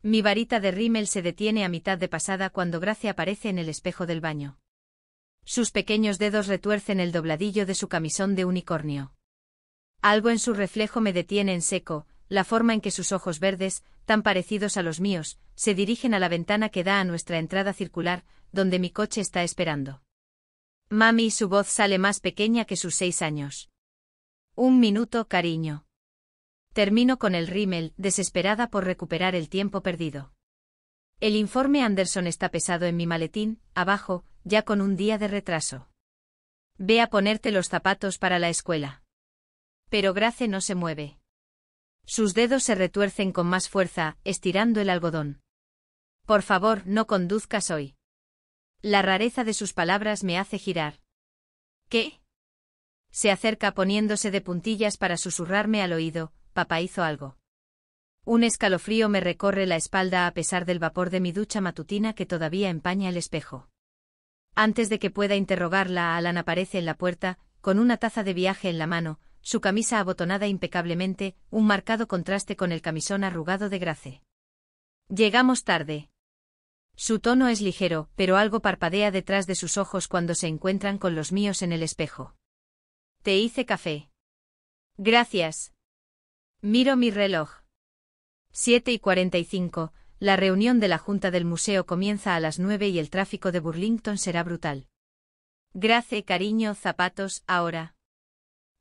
Mi varita de rímel se detiene a mitad de pasada cuando Grace aparece en el espejo del baño. Sus pequeños dedos retuercen el dobladillo de su camisón de unicornio. Algo en su reflejo me detiene en seco, la forma en que sus ojos verdes, tan parecidos a los míos, se dirigen a la ventana que da a nuestra entrada circular, donde mi coche está esperando. Mami, su voz sale más pequeña que sus 6 años. Un minuto, cariño. Termino con el rímel, desesperada por recuperar el tiempo perdido. El informe Anderson está pesado en mi maletín, abajo, ya con un día de retraso. Ve a ponerte los zapatos para la escuela. Pero Grace no se mueve. Sus dedos se retuercen con más fuerza, estirando el algodón. Por favor, no conduzcas hoy. La rareza de sus palabras me hace girar. ¿Qué? Se acerca poniéndose de puntillas para susurrarme al oído, papá hizo algo. Un escalofrío me recorre la espalda a pesar del vapor de mi ducha matutina que todavía empaña el espejo. Antes de que pueda interrogarla, Alan aparece en la puerta, con una taza de viaje en la mano, su camisa abotonada impecablemente, un marcado contraste con el camisón arrugado de Grace. Llegamos tarde. Su tono es ligero, pero algo parpadea detrás de sus ojos cuando se encuentran con los míos en el espejo. Te hice café. Gracias. Miro mi reloj. 7:45, la reunión de la Junta del Museo comienza a las 9 y el tráfico de Burlington será brutal. Grace, cariño, zapatos, ahora.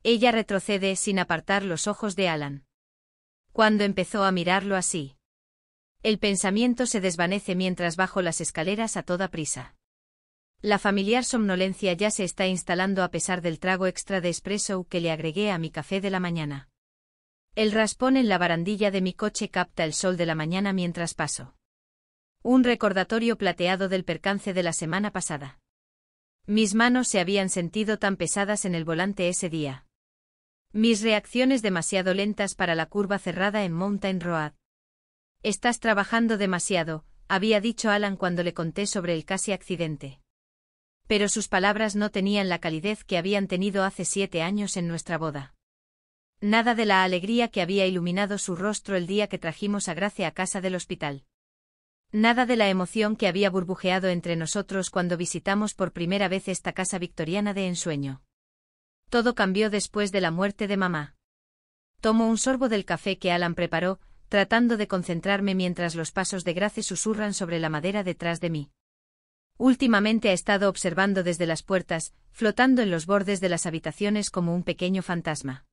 Ella retrocede sin apartar los ojos de Alan. Cuando empezó a mirarlo así. El pensamiento se desvanece mientras bajo las escaleras a toda prisa. La familiar somnolencia ya se está instalando a pesar del trago extra de espresso que le agregué a mi café de la mañana. El raspón en la barandilla de mi coche capta el sol de la mañana mientras paso. Un recordatorio plateado del percance de la semana pasada. Mis manos se habían sentido tan pesadas en el volante ese día. Mis reacciones demasiado lentas para la curva cerrada en Mountain Road. Estás trabajando demasiado, había dicho Alan cuando le conté sobre el casi accidente. Pero sus palabras no tenían la calidez que habían tenido hace 7 años en nuestra boda. Nada de la alegría que había iluminado su rostro el día que trajimos a Grace a casa del hospital. Nada de la emoción que había burbujeado entre nosotros cuando visitamos por primera vez esta casa victoriana de ensueño. Todo cambió después de la muerte de mamá. Tomo un sorbo del café que Alan preparó, tratando de concentrarme mientras los pasos de Grace susurran sobre la madera detrás de mí. Últimamente ha estado observando desde las puertas, flotando en los bordes de las habitaciones como un pequeño fantasma.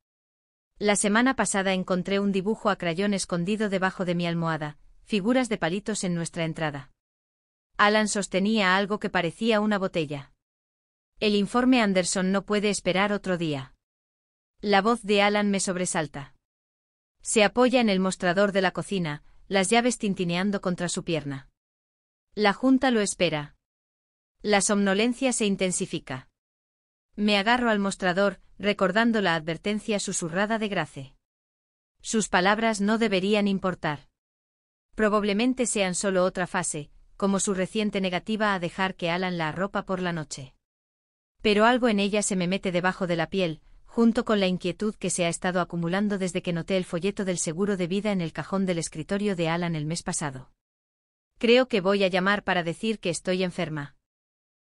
La semana pasada encontré un dibujo a crayón escondido debajo de mi almohada, figuras de palitos en nuestra entrada. Alan sostenía algo que parecía una botella. El informe Anderson no puede esperar otro día. La voz de Alan me sobresalta. Se apoya en el mostrador de la cocina, las llaves tintineando contra su pierna. La junta lo espera. La somnolencia se intensifica. Me agarro al mostrador, recordando la advertencia susurrada de Grace. Sus palabras no deberían importar. Probablemente sean solo otra fase, como su reciente negativa a dejar que Alan la arropa por la noche. Pero algo en ella se me mete debajo de la piel, junto con la inquietud que se ha estado acumulando desde que noté el folleto del seguro de vida en el cajón del escritorio de Alan el mes pasado. Creo que voy a llamar para decir que estoy enferma.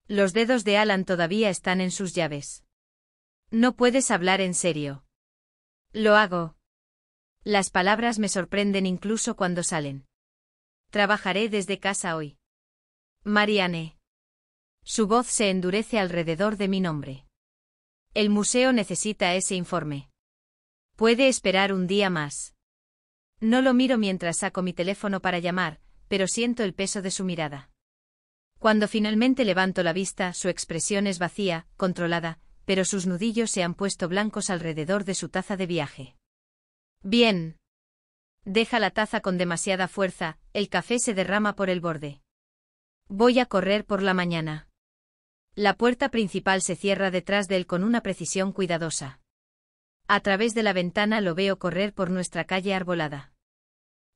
Los dedos de Alan todavía están en sus llaves. No puedes hablar en serio. Lo hago. Las palabras me sorprenden incluso cuando salen. Trabajaré desde casa hoy. Marianne. Su voz se endurece alrededor de mi nombre. El museo necesita ese informe. Puede esperar un día más. No lo miro mientras saco mi teléfono para llamar, pero siento el peso de su mirada. Cuando finalmente levanto la vista, su expresión es vacía, controlada, pero sus nudillos se han puesto blancos alrededor de su taza de viaje. Bien. Deja la taza con demasiada fuerza, el café se derrama por el borde. Voy a correr por la mañana. La puerta principal se cierra detrás de él con una precisión cuidadosa. A través de la ventana lo veo correr por nuestra calle arbolada.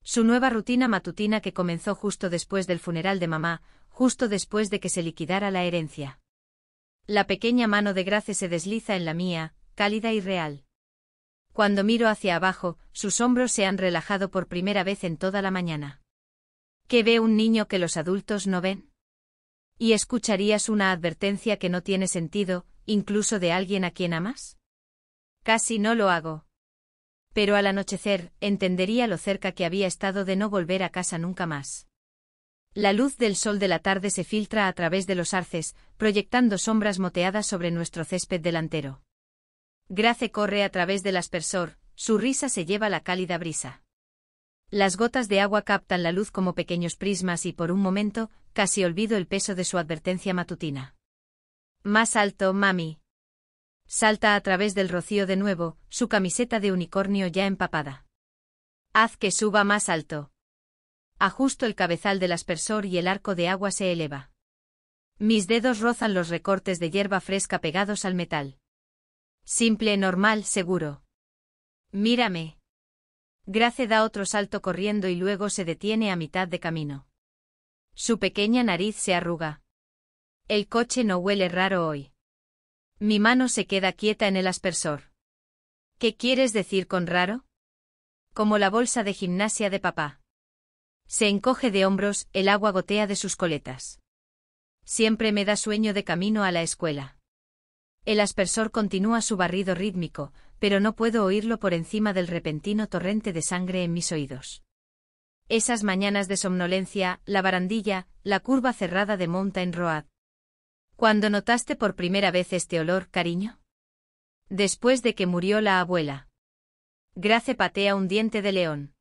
Su nueva rutina matutina que comenzó justo después del funeral de mamá, justo después de que se liquidara la herencia. La pequeña mano de Grace se desliza en la mía, cálida y real. Cuando miro hacia abajo, sus hombros se han relajado por primera vez en toda la mañana. ¿Qué ve un niño que los adultos no ven? ¿Y escucharías una advertencia que no tiene sentido, incluso de alguien a quien amas? Casi no lo hago. Pero al anochecer, entendería lo cerca que había estado de no volver a casa nunca más. La luz del sol de la tarde se filtra a través de los arces, proyectando sombras moteadas sobre nuestro césped delantero. Grace corre a través del aspersor, su risa se lleva la cálida brisa. Las gotas de agua captan la luz como pequeños prismas y por un momento, casi olvido el peso de su advertencia matutina. Más alto, mami. Salta a través del rocío de nuevo, su camiseta de unicornio ya empapada. Haz que suba más alto. Ajusto el cabezal del aspersor y el arco de agua se eleva. Mis dedos rozan los recortes de hierba fresca pegados al metal. Simple, normal, seguro. Mírame. Grace da otro salto corriendo y luego se detiene a mitad de camino. Su pequeña nariz se arruga. El coche no huele raro hoy. Mi mano se queda quieta en el aspersor. ¿Qué quieres decir con raro? Como la bolsa de gimnasia de papá. Se encoge de hombros, el agua gotea de sus coletas. Siempre me da sueño de camino a la escuela. El aspersor continúa su barrido rítmico, pero no puedo oírlo por encima del repentino torrente de sangre en mis oídos. Esas mañanas de somnolencia, la barandilla, la curva cerrada de Mountain Road. ¿Cuándo notaste por primera vez este olor, cariño? Después de que murió la abuela. Grace patea un diente de león.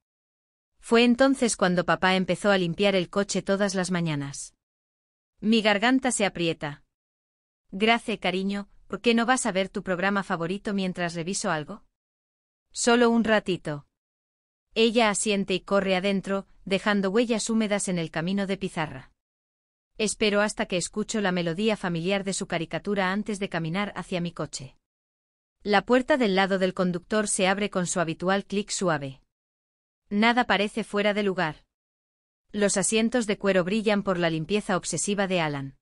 Fue entonces cuando papá empezó a limpiar el coche todas las mañanas. Mi garganta se aprieta. Grace, cariño, ¿por qué no vas a ver tu programa favorito mientras reviso algo? Solo un ratito. Ella asiente y corre adentro, dejando huellas húmedas en el camino de pizarra. Espero hasta que escucho la melodía familiar de su caricatura antes de caminar hacia mi coche. La puerta del lado del conductor se abre con su habitual clic suave. Nada parece fuera de lugar. Los asientos de cuero brillan por la limpieza obsesiva de Alan.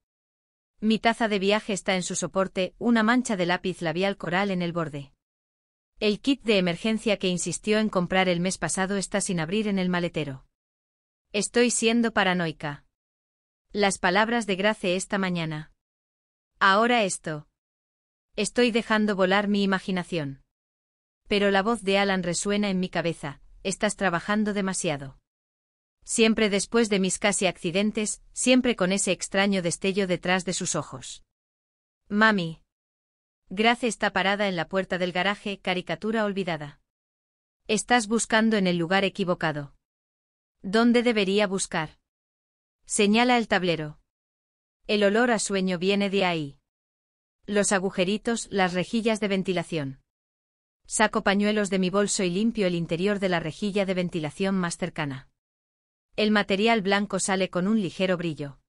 Mi taza de viaje está en su soporte, una mancha de lápiz labial coral en el borde. El kit de emergencia que insistió en comprar el mes pasado está sin abrir en el maletero. Estoy siendo paranoica. Las palabras de Grace esta mañana. Ahora esto. Estoy dejando volar mi imaginación. Pero la voz de Alan resuena en mi cabeza, estás trabajando demasiado. Siempre después de mis casi accidentes, siempre con ese extraño destello detrás de sus ojos. Mami. Grace está parada en la puerta del garaje, caricatura olvidada. Estás buscando en el lugar equivocado. ¿Dónde debería buscar? Señala el tablero. El olor a sueño viene de ahí. Los agujeritos, las rejillas de ventilación. Saco pañuelos de mi bolso y limpio el interior de la rejilla de ventilación más cercana. El material blanco sale con un ligero brillo.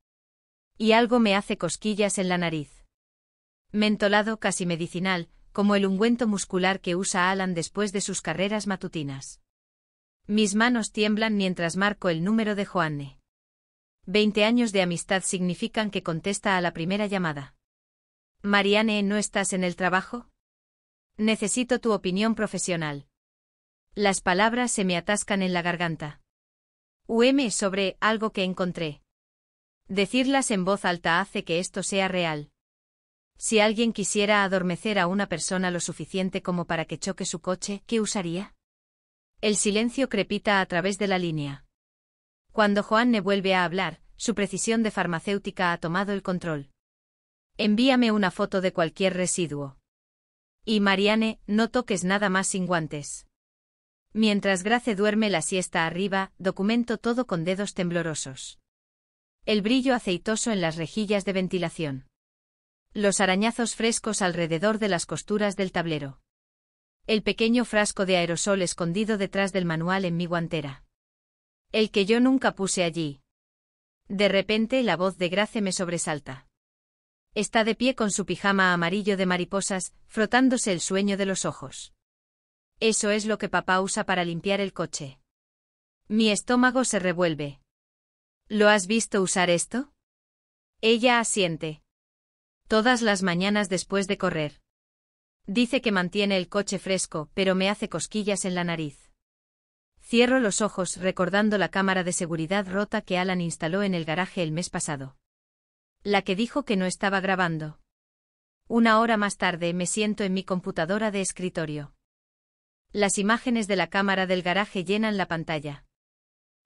Y algo me hace cosquillas en la nariz. Mentolado casi medicinal, como el ungüento muscular que usa Alan después de sus carreras matutinas. Mis manos tiemblan mientras marco el número de Joanne. 20 años de amistad significan que contesta a la primera llamada. Marianne, ¿no estás en el trabajo? Necesito tu opinión profesional. Las palabras se me atascan en la garganta. Sobre algo que encontré. Decirlas en voz alta hace que esto sea real. Si alguien quisiera adormecer a una persona lo suficiente como para que choque su coche, ¿qué usaría? El silencio crepita a través de la línea. Cuando Joanne vuelve a hablar, su precisión de farmacéutica ha tomado el control. Envíame una foto de cualquier residuo. Y Marianne, no toques nada más sin guantes. Mientras Grace duerme la siesta arriba, documento todo con dedos temblorosos. El brillo aceitoso en las rejillas de ventilación. Los arañazos frescos alrededor de las costuras del tablero. El pequeño frasco de aerosol escondido detrás del manual en mi guantera. El que yo nunca puse allí. De repente la voz de Grace me sobresalta. Está de pie con su pijama amarillo de mariposas, frotándose el sueño de los ojos. Eso es lo que papá usa para limpiar el coche. Mi estómago se revuelve. ¿Lo has visto usar esto? Ella asiente. Todas las mañanas después de correr. Dice que mantiene el coche fresco, pero me hace cosquillas en la nariz. Cierro los ojos recordando la cámara de seguridad rota que Alan instaló en el garaje el mes pasado. La que dijo que no estaba grabando. Una hora más tarde me siento en mi computadora de escritorio. Las imágenes de la cámara del garaje llenan la pantalla.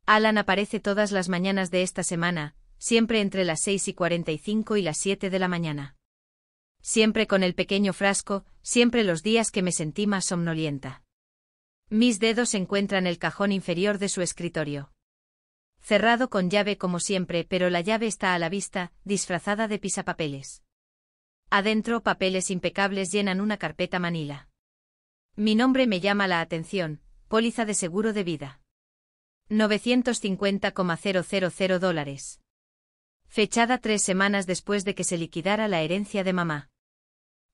Alan aparece todas las mañanas de esta semana, siempre entre las 6:45 y las 7 de la mañana. Siempre con el pequeño frasco, siempre los días que me sentí más somnolienta. Mis dedos encuentran el cajón inferior de su escritorio. Cerrado con llave como siempre, pero la llave está a la vista, disfrazada de pisapapeles. Adentro, papeles impecables llenan una carpeta manila. Mi nombre me llama la atención: póliza de seguro de vida. $950,000. Fechada 3 semanas después de que se liquidara la herencia de mamá.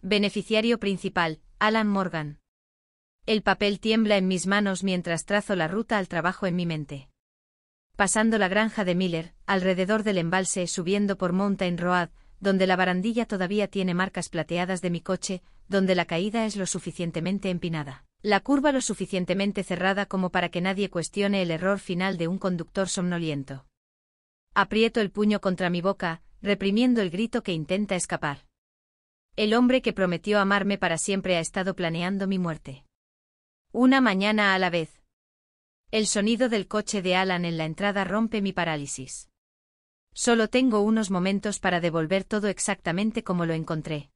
Beneficiario principal: Alan Morgan. El papel tiembla en mis manos mientras trazo la ruta al trabajo en mi mente. Pasando la granja de Miller, alrededor del embalse, subiendo por Mountain Road, donde la barandilla todavía tiene marcas plateadas de mi coche, donde la caída es lo suficientemente empinada, la curva lo suficientemente cerrada como para que nadie cuestione el error final de un conductor somnoliento. Aprieto el puño contra mi boca, reprimiendo el grito que intenta escapar. El hombre que prometió amarme para siempre ha estado planeando mi muerte. Una mañana a la vez. El sonido del coche de Alan en la entrada rompe mi parálisis. Solo tengo unos momentos para devolver todo exactamente como lo encontré.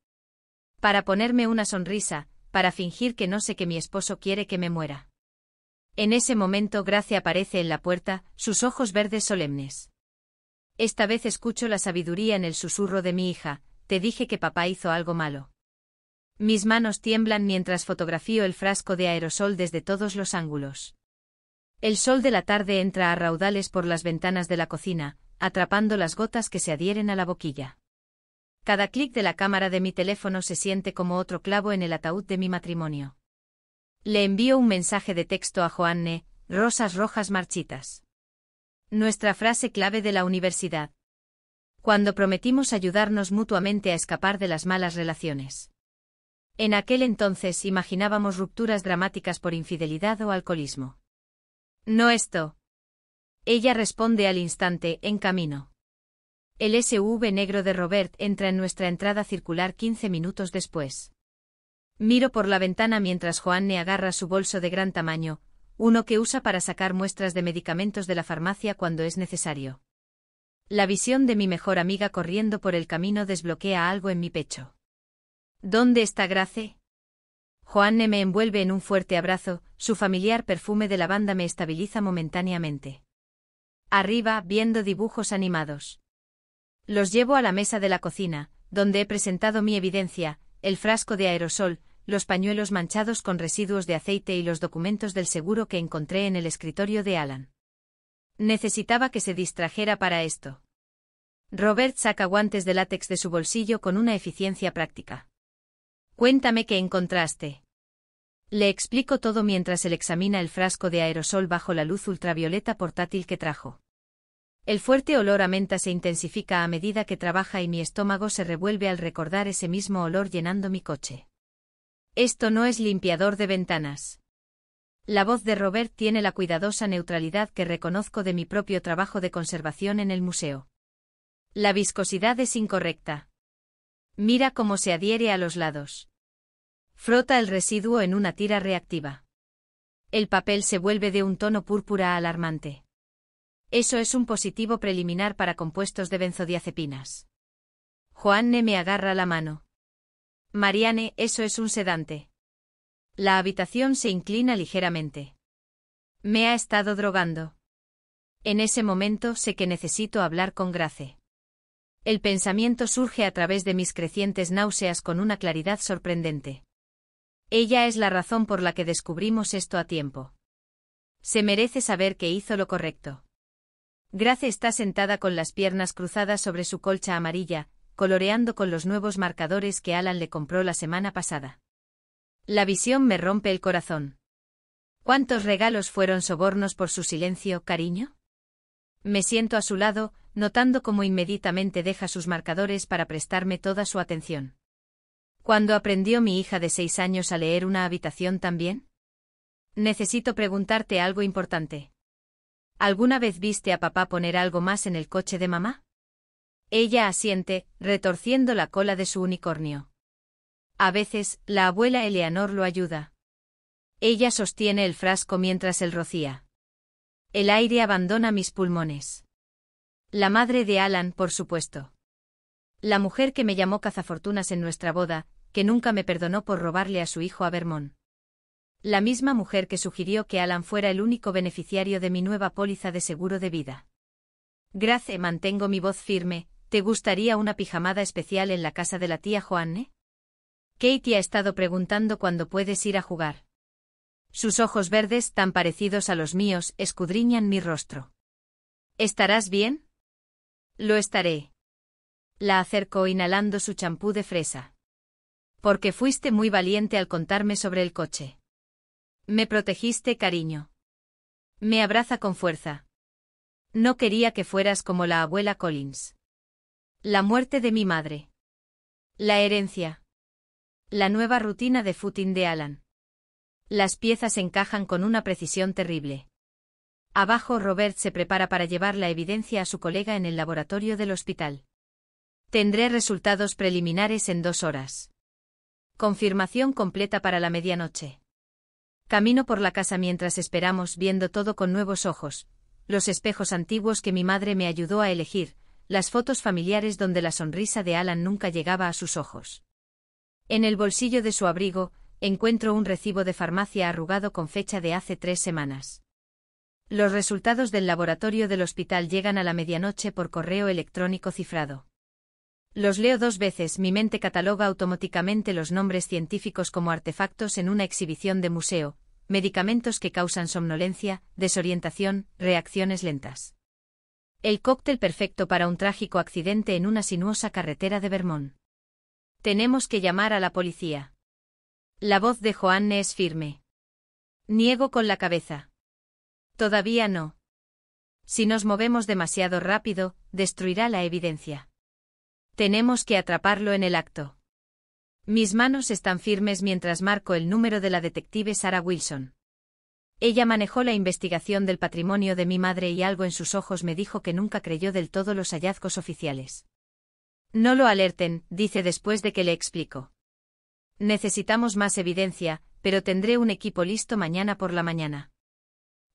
Para ponerme una sonrisa, para fingir que no sé que mi esposo quiere que me muera. En ese momento Grace aparece en la puerta, sus ojos verdes solemnes. Esta vez escucho la sabiduría en el susurro de mi hija: te dije que papá hizo algo malo. Mis manos tiemblan mientras fotografío el frasco de aerosol desde todos los ángulos. El sol de la tarde entra a raudales por las ventanas de la cocina, atrapando las gotas que se adhieren a la boquilla. Cada clic de la cámara de mi teléfono se siente como otro clavo en el ataúd de mi matrimonio. Le envío un mensaje de texto a Joanne: rosas rojas marchitas. Nuestra frase clave de la universidad. Cuando prometimos ayudarnos mutuamente a escapar de las malas relaciones. En aquel entonces imaginábamos rupturas dramáticas por infidelidad o alcoholismo. No esto. Ella responde al instante: en camino. El SUV negro de Robert entra en nuestra entrada circular 15 minutos después. Miro por la ventana mientras Joanne agarra su bolso de gran tamaño, uno que usa para sacar muestras de medicamentos de la farmacia cuando es necesario. La visión de mi mejor amiga corriendo por el camino desbloquea algo en mi pecho. ¿Dónde está Grace? Joanne me envuelve en un fuerte abrazo, su familiar perfume de lavanda me estabiliza momentáneamente. Arriba, viendo dibujos animados. Los llevo a la mesa de la cocina, donde he presentado mi evidencia: el frasco de aerosol, los pañuelos manchados con residuos de aceite y los documentos del seguro que encontré en el escritorio de Alan. Necesitaba que se distrajera para esto. Robert saca guantes de látex de su bolsillo con una eficiencia práctica. Cuéntame qué encontraste. Le explico todo mientras él examina el frasco de aerosol bajo la luz ultravioleta portátil que trajo. El fuerte olor a menta se intensifica a medida que trabaja y mi estómago se revuelve al recordar ese mismo olor llenando mi coche. Esto no es limpiador de ventanas. La voz de Robert tiene la cuidadosa neutralidad que reconozco de mi propio trabajo de conservación en el museo. La viscosidad es incorrecta. Mira cómo se adhiere a los lados. Frota el residuo en una tira reactiva. El papel se vuelve de un tono púrpura alarmante. Eso es un positivo preliminar para compuestos de benzodiazepinas. Joanne me agarra la mano. Marianne, eso es un sedante. La habitación se inclina ligeramente. Me ha estado drogando. En ese momento sé que necesito hablar con Grace. El pensamiento surge a través de mis crecientes náuseas con una claridad sorprendente. Ella es la razón por la que descubrimos esto a tiempo. Se merece saber que hizo lo correcto. Grace está sentada con las piernas cruzadas sobre su colcha amarilla, coloreando con los nuevos marcadores que Alan le compró la semana pasada. La visión me rompe el corazón. ¿Cuántos regalos fueron sobornos por su silencio, cariño? Me siento a su lado, notando cómo inmediatamente deja sus marcadores para prestarme toda su atención. ¿Cuándo aprendió mi hija de 6 años a leer una habitación también? Necesito preguntarte algo importante. ¿Alguna vez viste a papá poner algo más en el coche de mamá? Ella asiente, retorciendo la cola de su unicornio. A veces, la abuela Eleanor lo ayuda. Ella sostiene el frasco mientras él rocía. El aire abandona mis pulmones. La madre de Alan, por supuesto. La mujer que me llamó cazafortunas en nuestra boda, que nunca me perdonó por robarle a su hijo a Vermont. La misma mujer que sugirió que Alan fuera el único beneficiario de mi nueva póliza de seguro de vida. Grace, mantengo mi voz firme, ¿te gustaría una pijamada especial en la casa de la tía Joanne? Katie ha estado preguntando cuándo puedes ir a jugar. Sus ojos verdes, tan parecidos a los míos, escudriñan mi rostro. ¿Estarás bien? Lo estaré. La acercó inhalando su champú de fresa. Porque fuiste muy valiente al contarme sobre el coche. Me protegiste, cariño. Me abraza con fuerza. No quería que fueras como la abuela Collins. La muerte de mi madre. La herencia. La nueva rutina de footing de Alan. Las piezas encajan con una precisión terrible. Abajo Robert se prepara para llevar la evidencia a su colega en el laboratorio del hospital. Tendré resultados preliminares en 2 horas. Confirmación completa para la medianoche. Camino por la casa mientras esperamos, viendo todo con nuevos ojos, los espejos antiguos que mi madre me ayudó a elegir, las fotos familiares donde la sonrisa de Alan nunca llegaba a sus ojos. En el bolsillo de su abrigo, encuentro un recibo de farmacia arrugado con fecha de hace 3 semanas. Los resultados del laboratorio del hospital llegan a la medianoche por correo electrónico cifrado. Los leo 2 veces, mi mente cataloga automáticamente los nombres científicos como artefactos en una exhibición de museo, medicamentos que causan somnolencia, desorientación, reacciones lentas. El cóctel perfecto para un trágico accidente en una sinuosa carretera de Vermont. Tenemos que llamar a la policía. La voz de Joanne es firme. Niego con la cabeza. Todavía no. Si nos movemos demasiado rápido, destruirá la evidencia. Tenemos que atraparlo en el acto. Mis manos están firmes mientras marco el número de la detective Sarah Wilson. Ella manejó la investigación del patrimonio de mi madre y algo en sus ojos me dijo que nunca creyó del todo los hallazgos oficiales. No lo alerten, dice después de que le explico. Necesitamos más evidencia, pero tendré un equipo listo mañana por la mañana.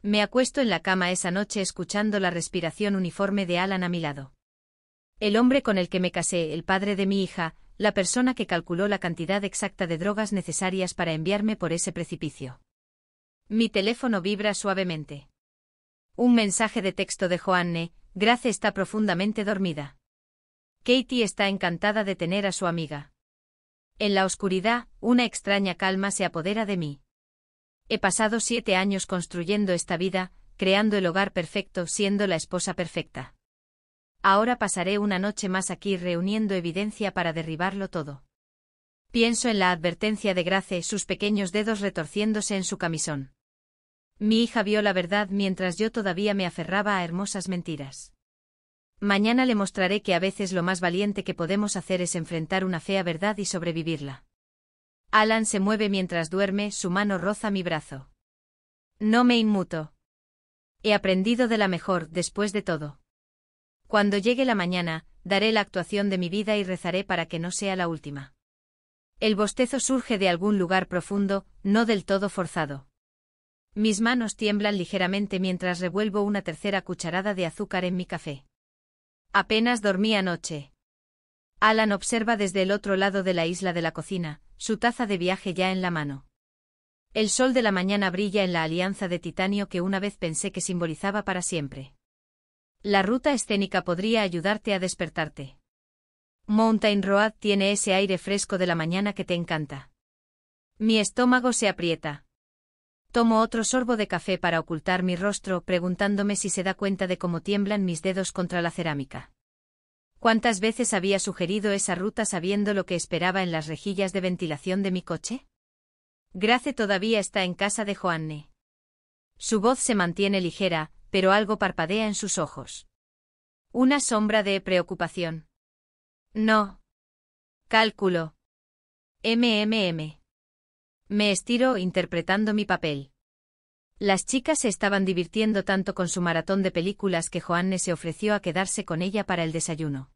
Me acuesto en la cama esa noche escuchando la respiración uniforme de Alan a mi lado. El hombre con el que me casé, el padre de mi hija, la persona que calculó la cantidad exacta de drogas necesarias para enviarme por ese precipicio. Mi teléfono vibra suavemente. Un mensaje de texto de Joanne: Grace está profundamente dormida. Katie está encantada de tener a su amiga. En la oscuridad, una extraña calma se apodera de mí. He pasado 7 años construyendo esta vida, creando el hogar perfecto, siendo la esposa perfecta. Ahora pasaré una noche más aquí reuniendo evidencia para derribarlo todo. Pienso en la advertencia de Grace, sus pequeños dedos retorciéndose en su camisón. Mi hija vio la verdad mientras yo todavía me aferraba a hermosas mentiras. Mañana le mostraré que a veces lo más valiente que podemos hacer es enfrentar una fea verdad y sobrevivirla. Alan se mueve mientras duerme, su mano roza mi brazo. No me inmuto. He aprendido de la mejor, después de todo. Cuando llegue la mañana, daré la actuación de mi vida y rezaré para que no sea la última. El bostezo surge de algún lugar profundo, no del todo forzado. Mis manos tiemblan ligeramente mientras revuelvo una tercera cucharada de azúcar en mi café. Apenas dormí anoche. Alan observa desde el otro lado de la isla de la cocina, su taza de viaje ya en la mano. El sol de la mañana brilla en la alianza de titanio que una vez pensé que simbolizaba para siempre. La ruta escénica podría ayudarte a despertarte. Mountain Road tiene ese aire fresco de la mañana que te encanta. Mi estómago se aprieta. Tomo otro sorbo de café para ocultar mi rostro, preguntándome si se da cuenta de cómo tiemblan mis dedos contra la cerámica. ¿Cuántas veces había sugerido esa ruta sabiendo lo que esperaba en las rejillas de ventilación de mi coche? Grace todavía está en casa de Joanne. Su voz se mantiene ligera, pero algo parpadea en sus ojos. Una sombra de preocupación. No. Cálculo. Me estiro interpretando mi papel. Las chicas se estaban divirtiendo tanto con su maratón de películas que Joanne se ofreció a quedarse con ella para el desayuno.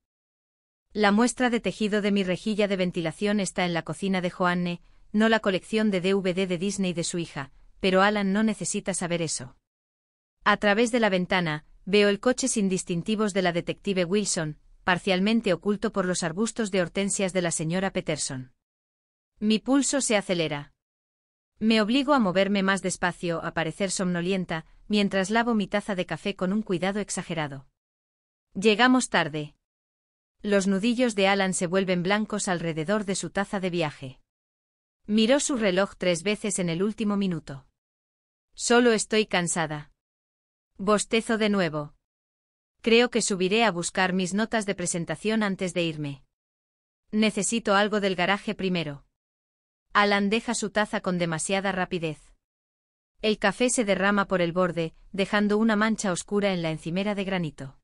La muestra de tejido de mi rejilla de ventilación está en la cocina de Joanne, no la colección de DVD de Disney de su hija, pero Alan no necesita saber eso. A través de la ventana, veo el coche sin distintivos de la detective Wilson, parcialmente oculto por los arbustos de hortensias de la señora Peterson. Mi pulso se acelera. Me obligo a moverme más despacio, a parecer somnolienta, mientras lavo mi taza de café con un cuidado exagerado. Llegamos tarde. Los nudillos de Alan se vuelven blancos alrededor de su taza de viaje. Miró su reloj 3 veces en el último minuto. Solo estoy cansada. Bostezo de nuevo. Creo que subiré a buscar mis notas de presentación antes de irme. Necesito algo del garaje primero. Alan deja su taza con demasiada rapidez. El café se derrama por el borde, dejando una mancha oscura en la encimera de granito.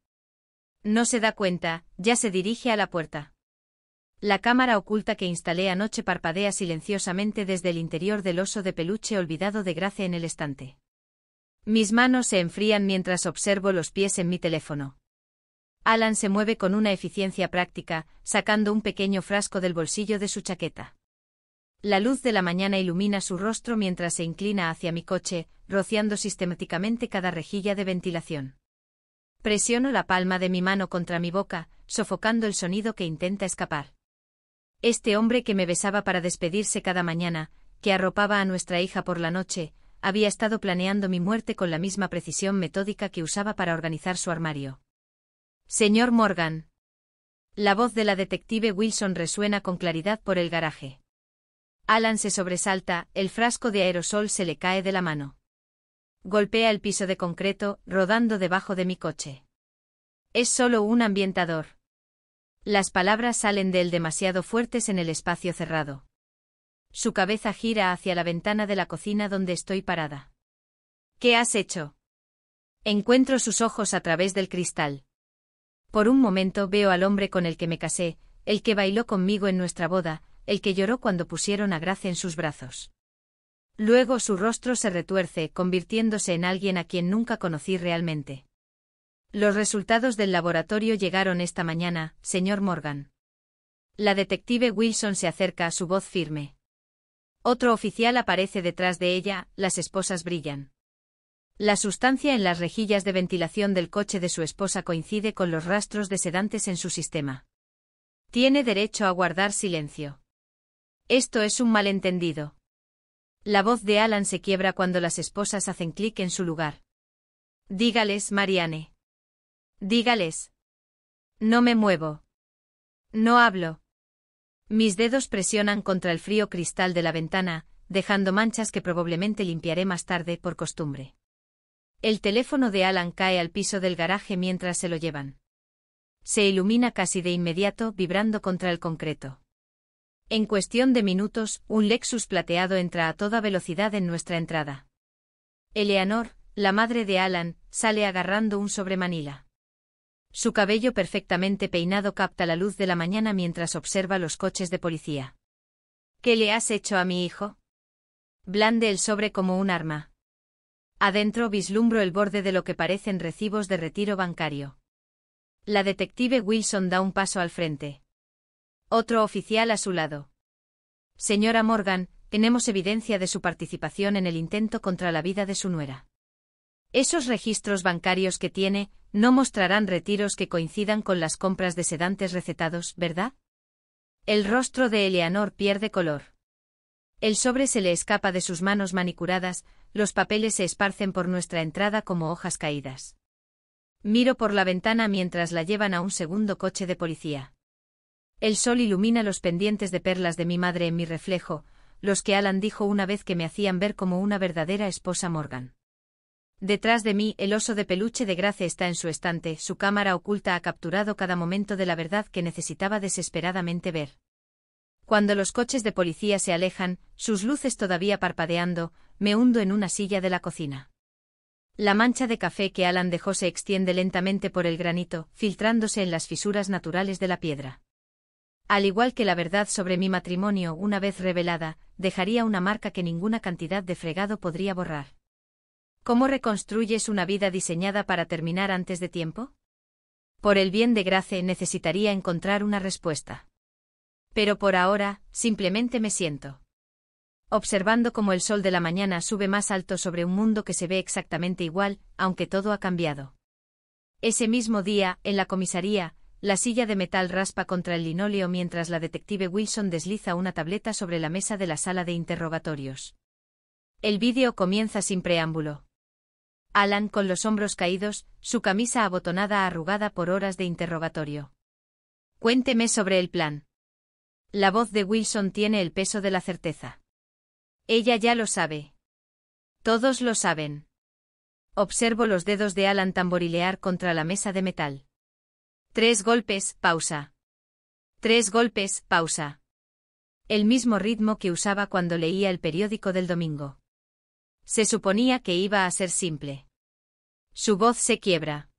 No se da cuenta, ya se dirige a la puerta. La cámara oculta que instalé anoche parpadea silenciosamente desde el interior del oso de peluche olvidado de Grace en el estante. Mis manos se enfrían mientras observo los pies en mi teléfono. Alan se mueve con una eficiencia práctica, sacando un pequeño frasco del bolsillo de su chaqueta. La luz de la mañana ilumina su rostro mientras se inclina hacia mi coche, rociando sistemáticamente cada rejilla de ventilación. Presiono la palma de mi mano contra mi boca, sofocando el sonido que intenta escapar. Este hombre que me besaba para despedirse cada mañana, que arropaba a nuestra hija por la noche, había estado planeando mi muerte con la misma precisión metódica que usaba para organizar su armario. Señor Morgan. La voz de la detective Wilson resuena con claridad por el garaje. Alan se sobresalta, el frasco de aerosol se le cae de la mano. Golpea el piso de concreto, rodando debajo de mi coche. Es solo un ambientador. Las palabras salen de él demasiado fuertes en el espacio cerrado. Su cabeza gira hacia la ventana de la cocina donde estoy parada. ¿Qué has hecho? Encuentro sus ojos a través del cristal. Por un momento veo al hombre con el que me casé, el que bailó conmigo en nuestra boda, el que lloró cuando pusieron a Grace en sus brazos. Luego su rostro se retuerce, convirtiéndose en alguien a quien nunca conocí realmente. Los resultados del laboratorio llegaron esta mañana, señor Morgan. La detective Wilson se acerca, su voz firme. Otro oficial aparece detrás de ella, las esposas brillan. La sustancia en las rejillas de ventilación del coche de su esposa coincide con los rastros de sedantes en su sistema. Tiene derecho a guardar silencio. Esto es un malentendido. La voz de Alan se quiebra cuando las esposas hacen clic en su lugar. Dígales, Marianne. Dígales. No me muevo. No hablo. Mis dedos presionan contra el frío cristal de la ventana, dejando manchas que probablemente limpiaré más tarde por costumbre. El teléfono de Alan cae al piso del garaje mientras se lo llevan. Se ilumina casi de inmediato, vibrando contra el concreto. En cuestión de minutos, un Lexus plateado entra a toda velocidad en nuestra entrada. Eleanor, la madre de Alan, sale agarrando un sobremanila. Su cabello perfectamente peinado capta la luz de la mañana mientras observa los coches de policía. ¿Qué le has hecho a mi hijo? Blande el sobre como un arma. Adentro vislumbro el borde de lo que parecen recibos de retiro bancario. La detective Wilson da un paso al frente. Otro oficial a su lado. Señora Morgan, tenemos evidencia de su participación en el intento contra la vida de su nuera. Esos registros bancarios que tiene no mostrarán retiros que coincidan con las compras de sedantes recetados, ¿verdad? El rostro de Eleanor pierde color. El sobre se le escapa de sus manos manicuradas, los papeles se esparcen por nuestra entrada como hojas caídas. Miro por la ventana mientras la llevan a un segundo coche de policía. El sol ilumina los pendientes de perlas de mi madre en mi reflejo, los que Alan dijo una vez que me hacían ver como una verdadera esposa Morgan. Detrás de mí, el oso de peluche de Grace está en su estante, su cámara oculta ha capturado cada momento de la verdad que necesitaba desesperadamente ver. Cuando los coches de policía se alejan, sus luces todavía parpadeando, me hundo en una silla de la cocina. La mancha de café que Alan dejó se extiende lentamente por el granito, filtrándose en las fisuras naturales de la piedra. Al igual que la verdad sobre mi matrimonio una vez revelada, dejaría una marca que ninguna cantidad de fregado podría borrar. ¿Cómo reconstruyes una vida diseñada para terminar antes de tiempo? Por el bien de Grace necesitaría encontrar una respuesta. Pero por ahora, simplemente me siento. Observando cómo el sol de la mañana sube más alto sobre un mundo que se ve exactamente igual, aunque todo ha cambiado. Ese mismo día, en la comisaría, la silla de metal raspa contra el linóleo mientras la detective Wilson desliza una tableta sobre la mesa de la sala de interrogatorios. El vídeo comienza sin preámbulo. Alan con los hombros caídos, su camisa abotonada arrugada por horas de interrogatorio. Cuénteme sobre el plan. La voz de Wilson tiene el peso de la certeza. Ella ya lo sabe. Todos lo saben. Observo los dedos de Alan tamborilear contra la mesa de metal. 3 golpes, pausa. 3 golpes, pausa. El mismo ritmo que usaba cuando leía el periódico del domingo. Se suponía que iba a ser simple. Su voz se quiebra.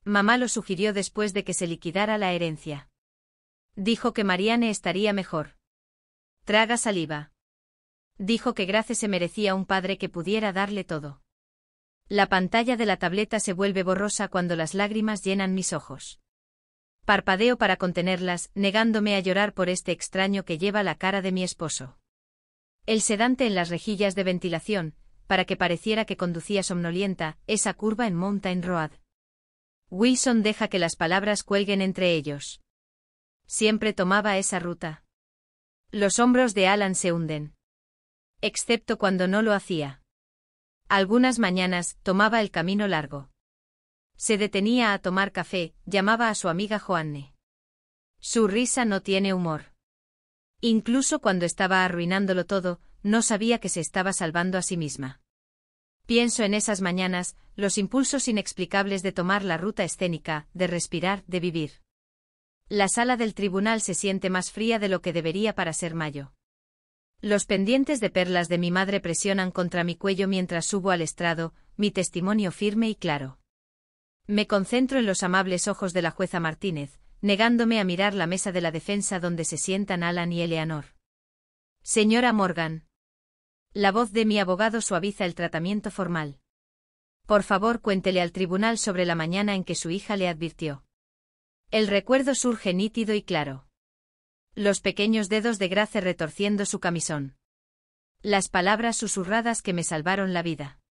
Mamá lo sugirió después de que se liquidara la herencia. Dijo que Marianne estaría mejor. Traga saliva. Dijo que Grace se merecía un padre que pudiera darle todo. La pantalla de la tableta se vuelve borrosa cuando las lágrimas llenan mis ojos. Parpadeo para contenerlas, negándome a llorar por este extraño que lleva la cara de mi esposo. El sedante en las rejillas de ventilación, para que pareciera que conducía somnolienta, esa curva en Mountain Road. Wilson deja que las palabras cuelguen entre ellos. Siempre tomaba esa ruta. Los hombros de Alan se hunden. Excepto cuando no lo hacía. Algunas mañanas, tomaba el camino largo. Se detenía a tomar café, llamaba a su amiga Joanne. Su risa no tiene humor. Incluso cuando estaba arruinándolo todo, no sabía que se estaba salvando a sí misma. Pienso en esas mañanas, los impulsos inexplicables de tomar la ruta escénica, de respirar, de vivir. La sala del tribunal se siente más fría de lo que debería para ser mayo. Los pendientes de perlas de mi madre presionan contra mi cuello mientras subo al estrado, mi testimonio firme y claro. Me concentro en los amables ojos de la jueza Martínez, negándome a mirar la mesa de la defensa donde se sientan Alan y Eleanor. Señora Morgan. La voz de mi abogado suaviza el tratamiento formal. Por favor, cuéntele al tribunal sobre la mañana en que su hija le advirtió. El recuerdo surge nítido y claro. Los pequeños dedos de Grace retorciendo su camisón. Las palabras susurradas que me salvaron la vida.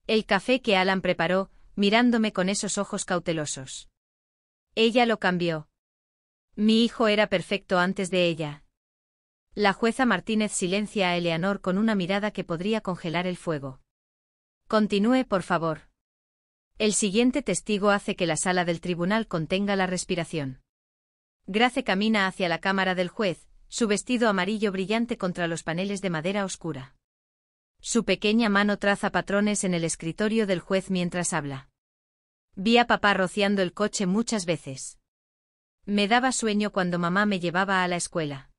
El café que Alan preparó, mirándome con esos ojos cautelosos. Ella lo cambió. Mi hijo era perfecto antes de ella. La jueza Martínez silencia a Eleanor con una mirada que podría congelar el fuego. Continúe, por favor. El siguiente testigo hace que la sala del tribunal contenga la respiración. Grace camina hacia la cámara del juez, su vestido amarillo brillante contra los paneles de madera oscura. Su pequeña mano traza patrones en el escritorio del juez mientras habla. Vi a papá rociando el coche muchas veces. Me daba sueño cuando mamá me llevaba a la escuela.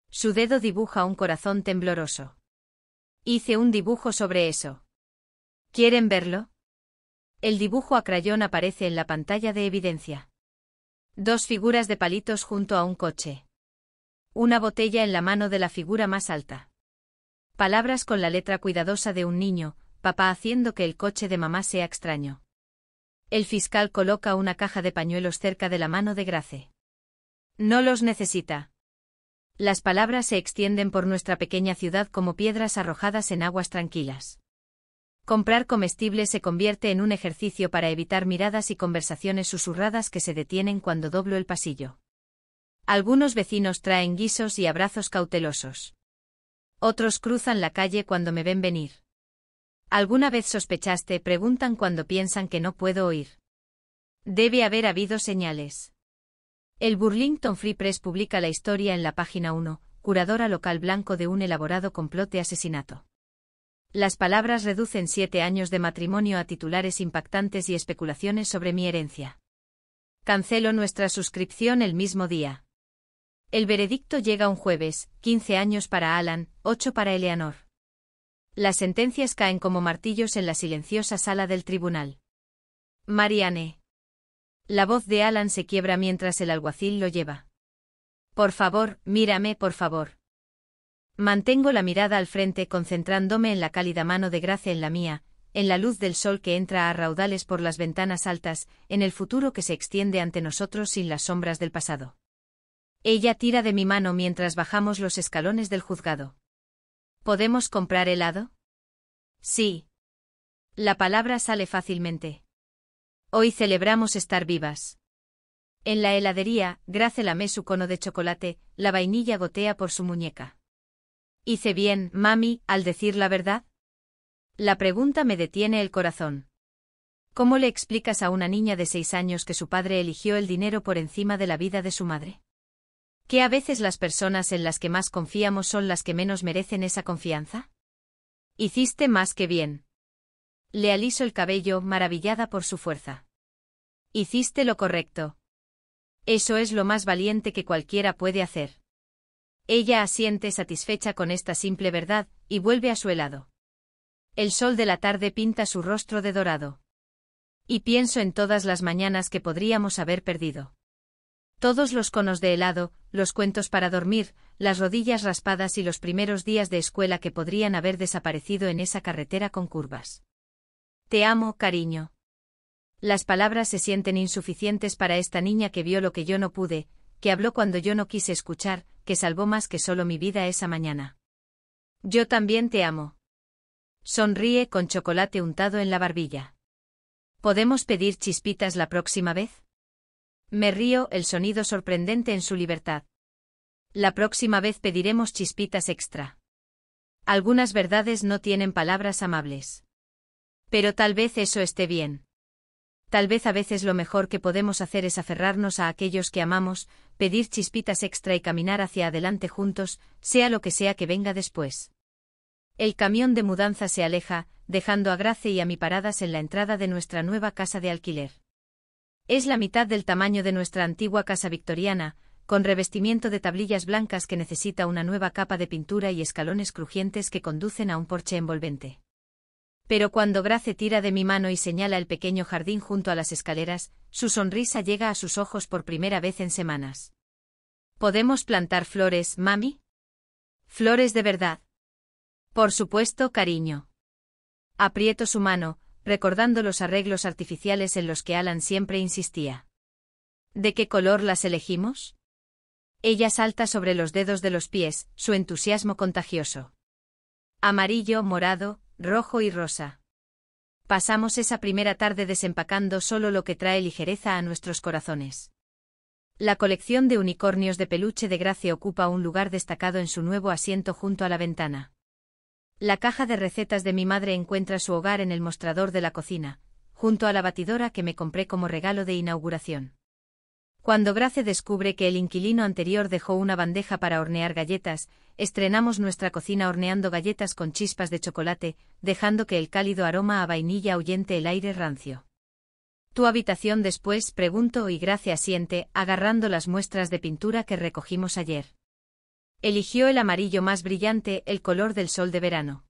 Su dedo dibuja un corazón tembloroso. Hice un dibujo sobre eso. ¿Quieren verlo? El dibujo a crayón aparece en la pantalla de evidencia. 2 figuras de palitos junto a un coche. Una botella en la mano de la figura más alta. Palabras con la letra cuidadosa de un niño, papá haciendo que el coche de mamá sea extraño. El fiscal coloca una caja de pañuelos cerca de la mano de Grace. No los necesita. Las palabras se extienden por nuestra pequeña ciudad como piedras arrojadas en aguas tranquilas. Comprar comestibles se convierte en un ejercicio para evitar miradas y conversaciones susurradas que se detienen cuando doblo el pasillo. Algunos vecinos traen guisos y abrazos cautelosos. Otros cruzan la calle cuando me ven venir. ¿Alguna vez sospechaste? Preguntan cuando piensan que no puedo oír. Debe haber habido señales. El Burlington Free Press publica la historia en la página 1, curadora local blanco de un elaborado complot de asesinato. Las palabras reducen 7 años de matrimonio a titulares impactantes y especulaciones sobre mi herencia. Cancelo nuestra suscripción el mismo día. El veredicto llega un jueves, 15 años para Alan, 8 para Eleanor. Las sentencias caen como martillos en la silenciosa sala del tribunal. Marianne. La voz de Alan se quiebra mientras el alguacil lo lleva. Por favor, mírame, por favor. Mantengo la mirada al frente concentrándome en la cálida mano de Grace en la mía, en la luz del sol que entra a raudales por las ventanas altas, en el futuro que se extiende ante nosotros sin las sombras del pasado. Ella tira de mi mano mientras bajamos los escalones del juzgado. ¿Podemos comprar helado? Sí. La palabra sale fácilmente. Hoy celebramos estar vivas. En la heladería, Grace lame su cono de chocolate, la vainilla gotea por su muñeca. ¿Hice bien, mami, al decir la verdad? La pregunta me detiene el corazón. ¿Cómo le explicas a una niña de 6 años que su padre eligió el dinero por encima de la vida de su madre? ¿Que a veces las personas en las que más confiamos son las que menos merecen esa confianza? Hiciste más que bien. Le aliso el cabello, maravillada por su fuerza. Hiciste lo correcto. Eso es lo más valiente que cualquiera puede hacer. Ella asiente satisfecha con esta simple verdad, y vuelve a su helado. El sol de la tarde pinta su rostro de dorado. Y pienso en todas las mañanas que podríamos haber perdido. Todos los conos de helado, los cuentos para dormir, las rodillas raspadas y los primeros días de escuela que podrían haber desaparecido en esa carretera con curvas. Te amo, cariño. Las palabras se sienten insuficientes para esta niña que vio lo que yo no pude, que habló cuando yo no quise escuchar, que salvó más que solo mi vida esa mañana. Yo también te amo. Sonríe con chocolate untado en la barbilla. ¿Podemos pedir chispitas la próxima vez? Me río, el sonido sorprendente en su libertad. La próxima vez pediremos chispitas extra. Algunas verdades no tienen palabras amables. Pero tal vez eso esté bien. Tal vez a veces lo mejor que podemos hacer es aferrarnos a aquellos que amamos, pedir chispitas extra y caminar hacia adelante juntos, sea lo que sea que venga después. El camión de mudanza se aleja, dejando a Grace y a mí paradas en la entrada de nuestra nueva casa de alquiler. Es la mitad del tamaño de nuestra antigua casa victoriana, con revestimiento de tablillas blancas que necesita una nueva capa de pintura y escalones crujientes que conducen a un porche envolvente. Pero cuando Grace tira de mi mano y señala el pequeño jardín junto a las escaleras, su sonrisa llega a sus ojos por primera vez en semanas. ¿Podemos plantar flores, mami? ¿Flores de verdad? Por supuesto, cariño. Aprieto su mano, recordando los arreglos artificiales en los que Alan siempre insistía. ¿De qué color las elegimos? Ella salta sobre los dedos de los pies, su entusiasmo contagioso. Amarillo, morado, rojo y rosa. Pasamos esa primera tarde desempacando solo lo que trae ligereza a nuestros corazones. La colección de unicornios de peluche de Grace ocupa un lugar destacado en su nuevo asiento junto a la ventana. La caja de recetas de mi madre encuentra su hogar en el mostrador de la cocina, junto a la batidora que me compré como regalo de inauguración. Cuando Grace descubre que el inquilino anterior dejó una bandeja para hornear galletas, estrenamos nuestra cocina horneando galletas con chispas de chocolate, dejando que el cálido aroma a vainilla ahuyente el aire rancio. ¿Tu habitación después? Pregunto y Grace asiente, agarrando las muestras de pintura que recogimos ayer. Eligió el amarillo más brillante, el color del sol de verano.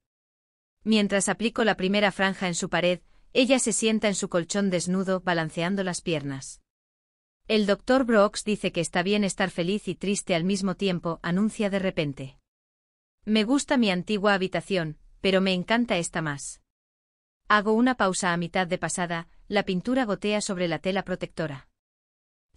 Mientras aplico la primera franja en su pared, ella se sienta en su colchón desnudo, balanceando las piernas. El Dr. Brooks dice que está bien estar feliz y triste al mismo tiempo, anuncia de repente. Me gusta mi antigua habitación, pero me encanta esta más. Hago una pausa a mitad de pasada, la pintura gotea sobre la tela protectora.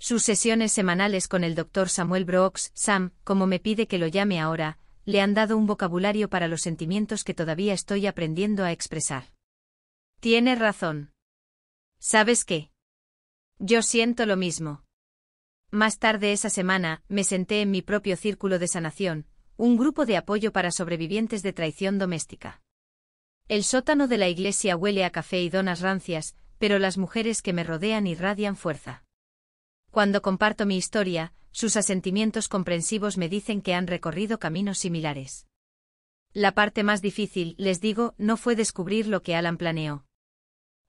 Sus sesiones semanales con el Dr. Samuel Brooks, Sam, como me pide que lo llame ahora, le han dado un vocabulario para los sentimientos que todavía estoy aprendiendo a expresar. Tienes razón. ¿Sabes qué? Yo siento lo mismo. Más tarde esa semana, me senté en mi propio círculo de sanación, un grupo de apoyo para sobrevivientes de traición doméstica. El sótano de la iglesia huele a café y donas rancias, pero las mujeres que me rodean irradian fuerza. Cuando comparto mi historia, sus asentimientos comprensivos me dicen que han recorrido caminos similares. La parte más difícil, les digo, no fue descubrir lo que Alan planeó.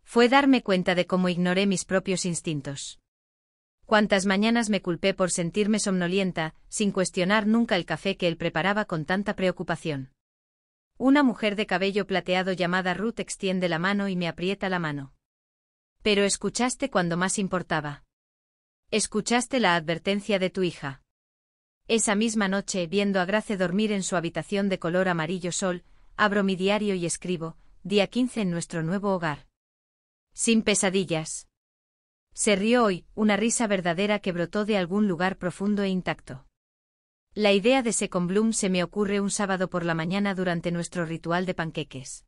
Fue darme cuenta de cómo ignoré mis propios instintos. Cuántas mañanas me culpé por sentirme somnolienta, sin cuestionar nunca el café que él preparaba con tanta preocupación. Una mujer de cabello plateado llamada Ruth extiende la mano y me aprieta la mano. Pero escuchaste cuando más importaba. Escuchaste la advertencia de tu hija. Esa misma noche, viendo a Grace dormir en su habitación de color amarillo sol, abro mi diario y escribo, día 15 en nuestro nuevo hogar. Sin pesadillas. Se rió hoy, una risa verdadera que brotó de algún lugar profundo e intacto. La idea de Second Bloom se me ocurre un sábado por la mañana durante nuestro ritual de panqueques.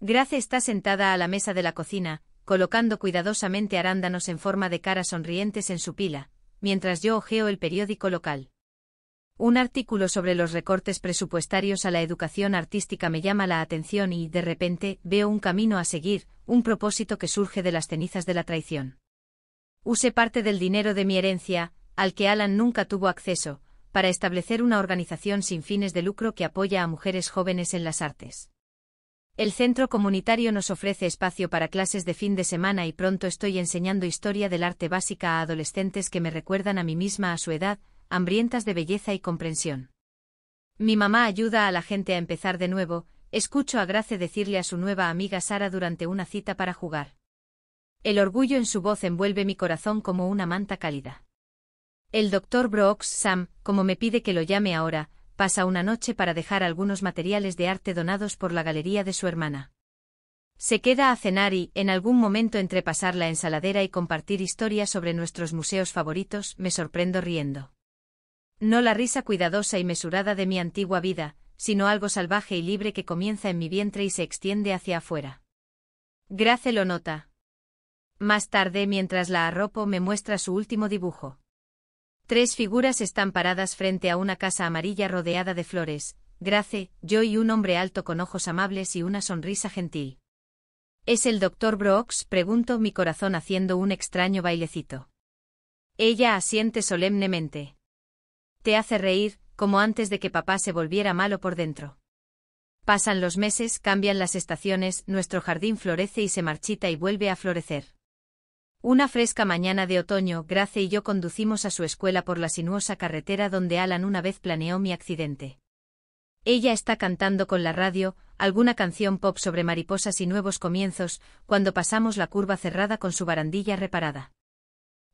Grace está sentada a la mesa de la cocina, colocando cuidadosamente arándanos en forma de caras sonrientes en su pila, mientras yo hojeo el periódico local. Un artículo sobre los recortes presupuestarios a la educación artística me llama la atención y, de repente, veo un camino a seguir, un propósito que surge de las cenizas de la traición. Usé parte del dinero de mi herencia, al que Alan nunca tuvo acceso, para establecer una organización sin fines de lucro que apoya a mujeres jóvenes en las artes. El centro comunitario nos ofrece espacio para clases de fin de semana y pronto estoy enseñando historia del arte básica a adolescentes que me recuerdan a mí misma a su edad, hambrientas de belleza y comprensión. Mi mamá ayuda a la gente a empezar de nuevo, escucho a Grace decirle a su nueva amiga Sara durante una cita para jugar. El orgullo en su voz envuelve mi corazón como una manta cálida. El Dr. Brooks, Sam, como me pide que lo llame ahora, pasa una noche para dejar algunos materiales de arte donados por la galería de su hermana. Se queda a cenar y, en algún momento entre pasar la ensaladera y compartir historias sobre nuestros museos favoritos, me sorprendo riendo. No la risa cuidadosa y mesurada de mi antigua vida, sino algo salvaje y libre que comienza en mi vientre y se extiende hacia afuera. Grace lo nota. Más tarde, mientras la arropo, me muestra su último dibujo. 3 figuras están paradas frente a una casa amarilla rodeada de flores, Grace, yo y un hombre alto con ojos amables y una sonrisa gentil. ¿Es el Dr. Brooks?, pregunto, mi corazón haciendo un extraño bailecito. Ella asiente solemnemente. Te hace reír, como antes de que papá se volviera malo por dentro. Pasan los meses, cambian las estaciones, nuestro jardín florece y se marchita y vuelve a florecer. Una fresca mañana de otoño, Grace y yo conducimos a su escuela por la sinuosa carretera donde Alan una vez planeó mi accidente. Ella está cantando con la radio, alguna canción pop sobre mariposas y nuevos comienzos, cuando pasamos la curva cerrada con su barandilla reparada.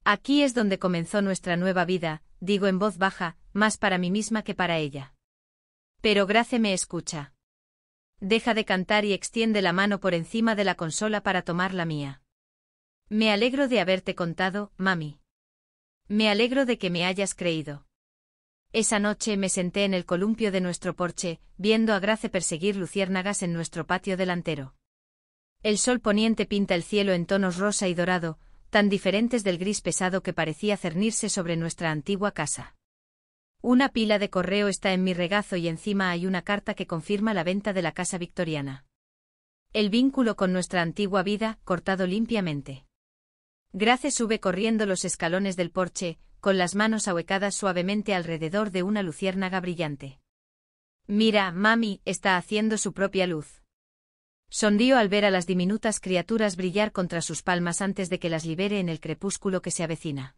Aquí es donde comenzó nuestra nueva vida, digo en voz baja, más para mí misma que para ella. Pero Grace me escucha. Deja de cantar y extiende la mano por encima de la consola para tomar la mía. Me alegro de haberte contado, mami. Me alegro de que me hayas creído. Esa noche me senté en el columpio de nuestro porche, viendo a Grace perseguir luciérnagas en nuestro patio delantero. El sol poniente pinta el cielo en tonos rosa y dorado, tan diferentes del gris pesado que parecía cernirse sobre nuestra antigua casa. Una pila de correo está en mi regazo y encima hay una carta que confirma la venta de la casa victoriana. El vínculo con nuestra antigua vida, cortado limpiamente. Grace sube corriendo los escalones del porche, con las manos ahuecadas suavemente alrededor de una luciérnaga brillante. Mira, mami, está haciendo su propia luz. Sonrío al ver a las diminutas criaturas brillar contra sus palmas antes de que las libere en el crepúsculo que se avecina.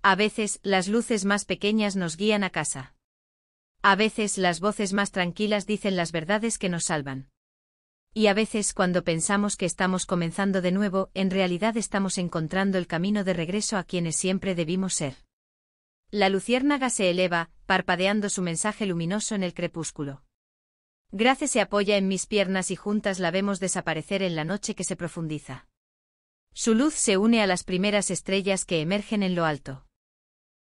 A veces, las luces más pequeñas nos guían a casa. A veces, las voces más tranquilas dicen las verdades que nos salvan. Y a veces, cuando pensamos que estamos comenzando de nuevo, en realidad estamos encontrando el camino de regreso a quienes siempre debimos ser. La luciérnaga se eleva, parpadeando su mensaje luminoso en el crepúsculo. Grace se apoya en mis piernas y juntas la vemos desaparecer en la noche que se profundiza. Su luz se une a las primeras estrellas que emergen en lo alto.